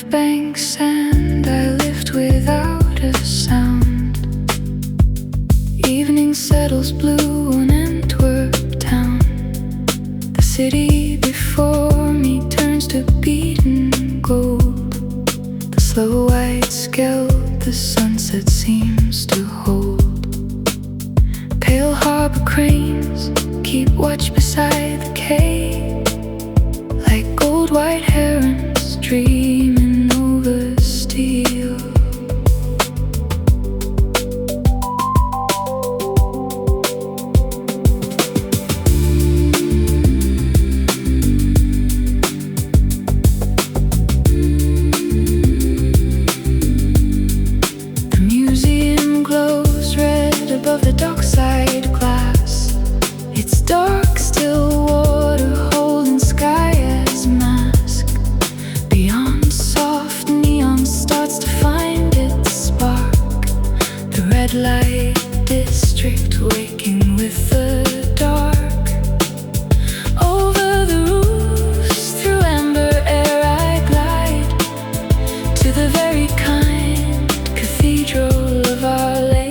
left banks and I lived without a sound. Evening settles blue on Antwerp town. The city before me turns to beaten gold. The slow white Scheldt the sunset seems to hold. Pale harbor cranes keep watch beside the quay, like gold white herons dreaming over steel. The museum glows red above the dockside glass. It's dark, still water holding sky as mask. Beyond, soft neon starts to find its spark. The red light district waking with the dark. Over the roofs, through amber air I glide to the very kind Cathedral of Our Lady.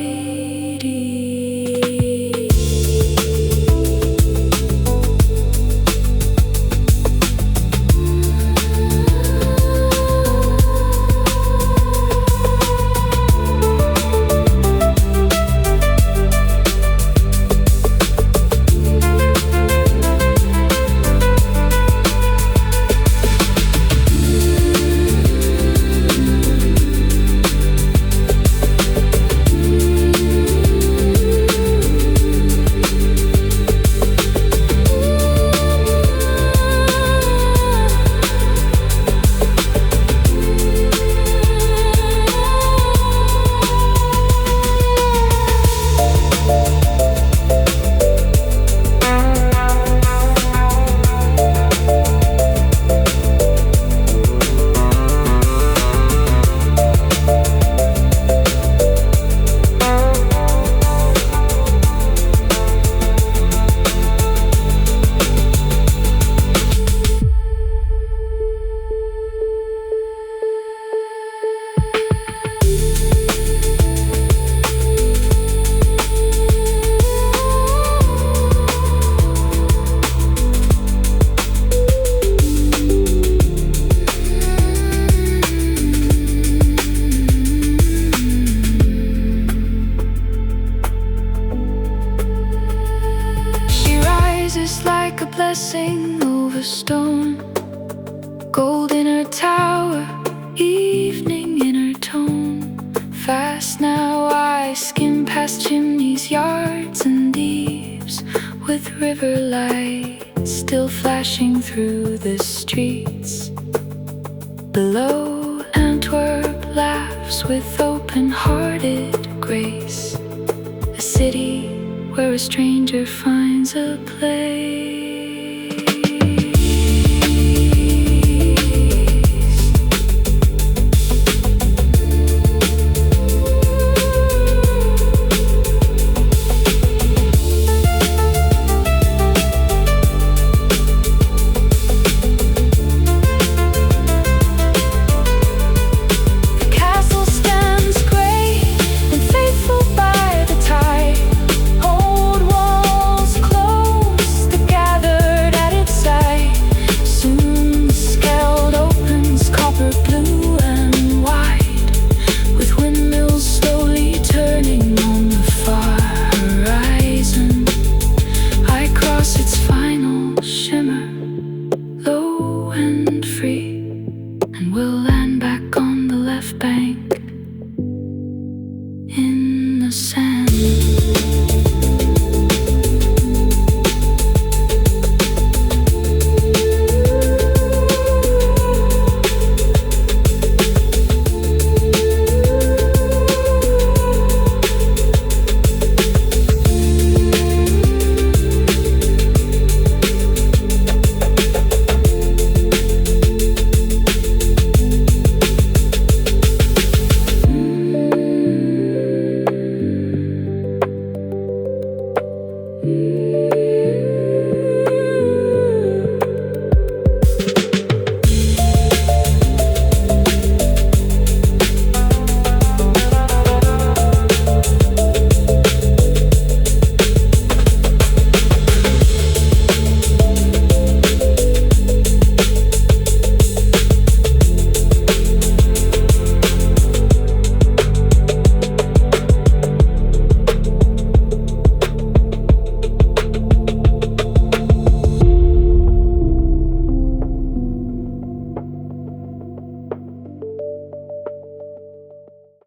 Like a blessing over stone, gold in her tower, evening in her tone. Fast now I skim past chimneys, yards and eaves, with river lights still flashing through the streets. Below, Antwerp laughs with open-hearted grace, a city where a stranger finds a place. The castle stands grey and faithful by the tide. Old walls close, the gathered at its side. Soon the Scheldt opens, copper blue and wide, with windmills slowly turning on the far horizon. I cross its final shimmer, low and free, and will land back on the left bank in the sand. Mm-hmm.